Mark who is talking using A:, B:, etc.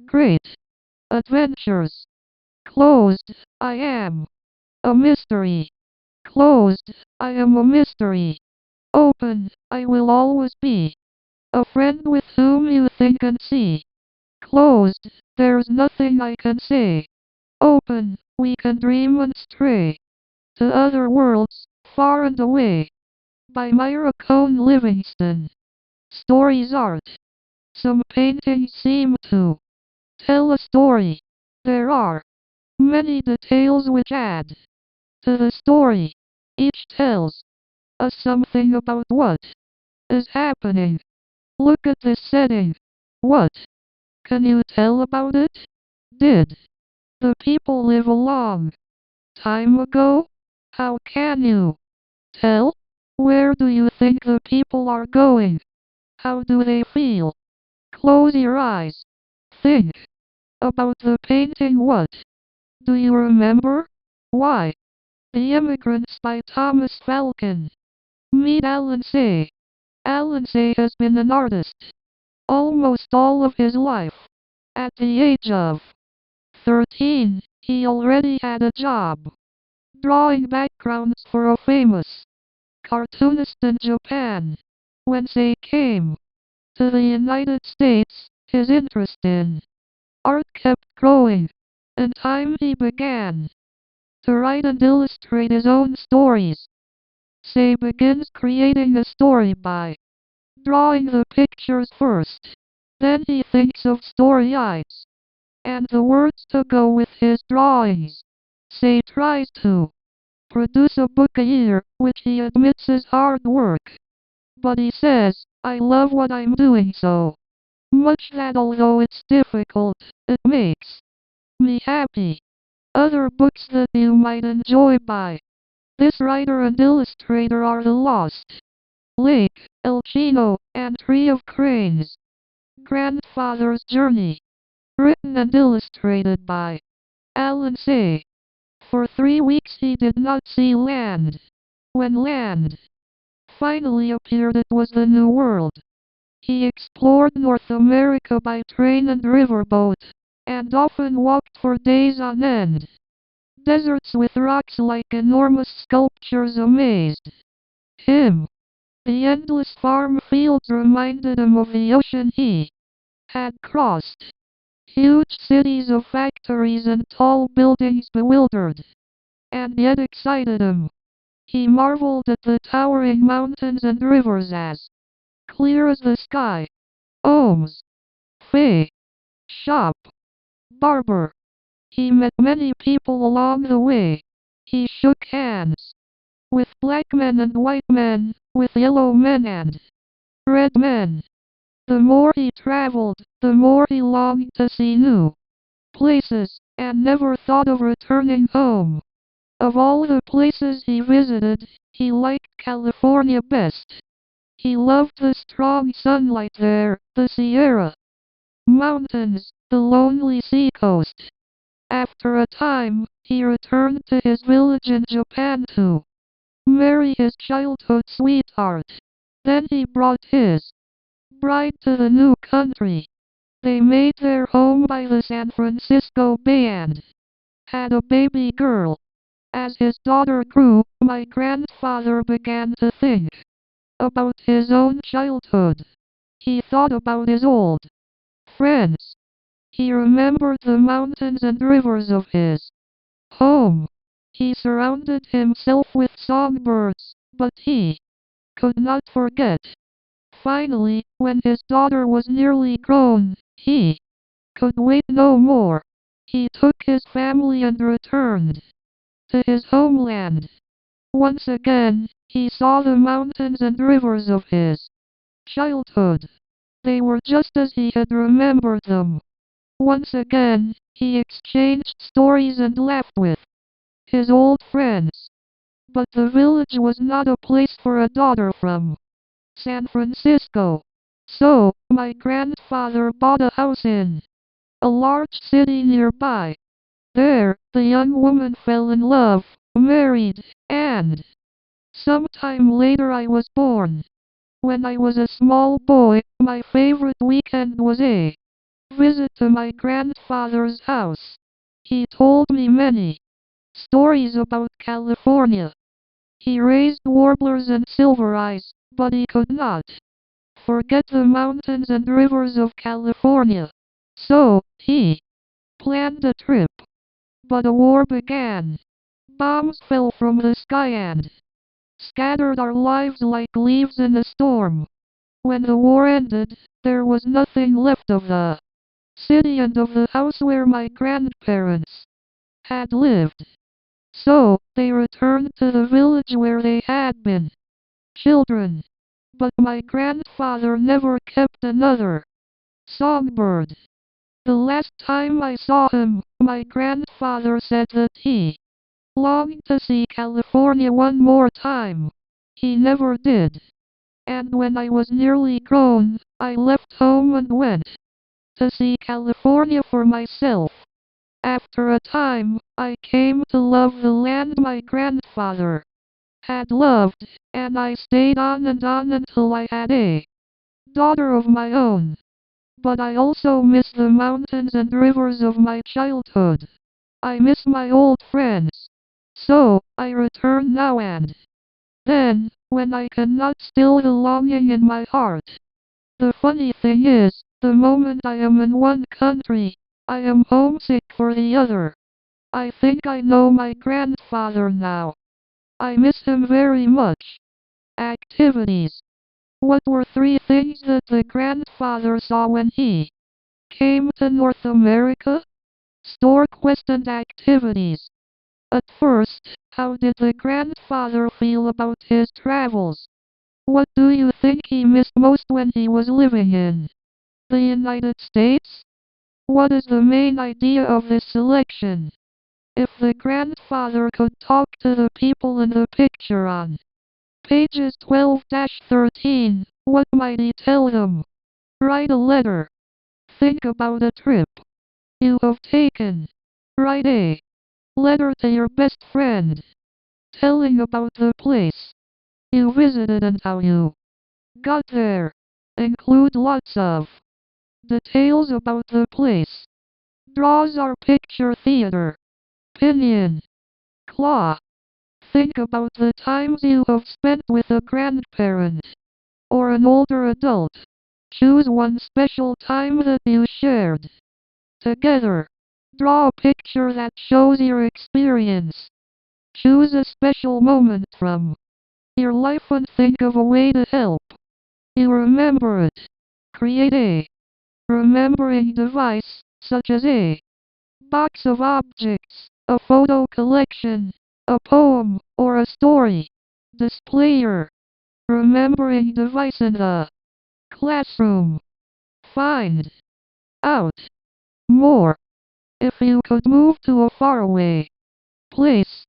A: Great adventures. Closed, I am a mystery. Closed, I am a mystery. Open, I will always be a friend with whom you think and see. Closed, there's nothing I can say. Open, we can dream and stray to other worlds, far and away. By Myra Cone Livingston. Stories art. Some paintings seem to tell a story. There are many details which add to the story. Each tells us something about what is happening. Look at this setting. What can you tell about it? Did the people live a long time ago? How can you tell? Where do you think the people are going? How do they feel? Close your eyes. Think about the painting. What do you remember? Why? The Immigrants by Thomas Falcon. Meet Alan Say. Alan Say has been an artist almost all of his life. At the age of 13, he already had a job drawing backgrounds for a famous cartoonist in Japan. When Say came to the United States, his interest in art kept growing. In time he began to write and illustrate his own stories. Say begins creating a story by drawing the pictures first. Then he thinks of story ideas and the words to go with his drawings. Say tries to produce a book a year, which he admits is hard work. But he says, I love what I'm doing so much that although it's difficult, it makes me happy. Other books that you might enjoy by this writer and illustrator are The Lost Lake, El Chino, and Tree of Cranes. Grandfather's Journey. Written and illustrated by Alan Say. For 3 weeks he did not see land. When land finally appeared, it was the New World. He explored North America by train and riverboat, and often walked for days on end. Deserts with rocks like enormous sculptures amazed him. The endless farm fields reminded him of the ocean he had crossed. Huge cities of factories and tall buildings bewildered and yet excited him. He marveled at the towering mountains and rivers as clear as the sky. Ohms. Fay. Shop. Barber. He met many people along the way. He shook hands with black men and white men, with yellow men and red men. The more he traveled, the more he longed to see new places, and never thought of returning home. Of all the places he visited, he liked California best. He loved the strong sunlight there, the Sierra Mountains, the lonely seacoast. After a time, he returned to his village in Japan to marry his childhood sweetheart. Then he brought his bride to the new country. They made their home by the San Francisco Bay and had a baby girl. As his daughter grew, my grandfather began to think about his own childhood. He thought about his old friends. He remembered the mountains and rivers of his home. He surrounded himself with songbirds, but he could not forget. Finally, when his daughter was nearly grown, he could wait no more. He took his family and returned to his homeland. Once again, he saw the mountains and rivers of his childhood. They were just as he had remembered them. Once again, he exchanged stories and laughed with his old friends. But the village was not a place for a daughter from San Francisco. So, my grandfather bought a house in a large city nearby. There, the young woman fell in love, married, and sometime later I was born. When I was a small boy, my favorite weekend was a visit to my grandfather's house. He told me many stories about California. He raised warblers and silver eyes, but he could not forget the mountains and rivers of California. So, he planned a trip. But a war began. Bombs fell from the sky and scattered our lives like leaves in a storm. When the war ended, there was nothing left of the city and of the house where my grandparents had lived. So, they returned to the village where they had been children. But my grandfather never kept another songbird. The last time I saw him, my grandfather said that he longed to see California one more time. He never did. And when I was nearly grown, I left home and went to see California for myself. After a time, I came to love the land my grandfather had loved, and I stayed on and on until I had a daughter of my own. But I also miss the mountains and rivers of my childhood. I miss my old friends. So, I return now and then, when I cannot still the longing in my heart. The funny thing is, the moment I am in one country, I am homesick for the other. I think I know my grandfather now. I miss him very much. Activities. What were three things that the grandfather saw when he came to North America? Store quest and activities. At first, how did the grandfather feel about his travels? What do you think he missed most when he was living in the United States? What is the main idea of this selection? If the grandfather could talk to the people in the picture on pages 12-13, what might he tell them? Write a letter. Think about a trip you have taken. Write a letter to your best friend, telling about the place you visited and how you got there. Include lots of details about the place. Draws our picture theater. Pinion. Claw. Think about the times you have spent with a grandparent or an older adult. Choose one special time that you shared together. Draw a picture that shows your experience. Choose a special moment from your life and think of a way to help you remember it. Create a remembering device, such as a box of objects, a photo collection, a poem, or a story. Display your remembering device in the classroom. Find out more. If you could move to a faraway place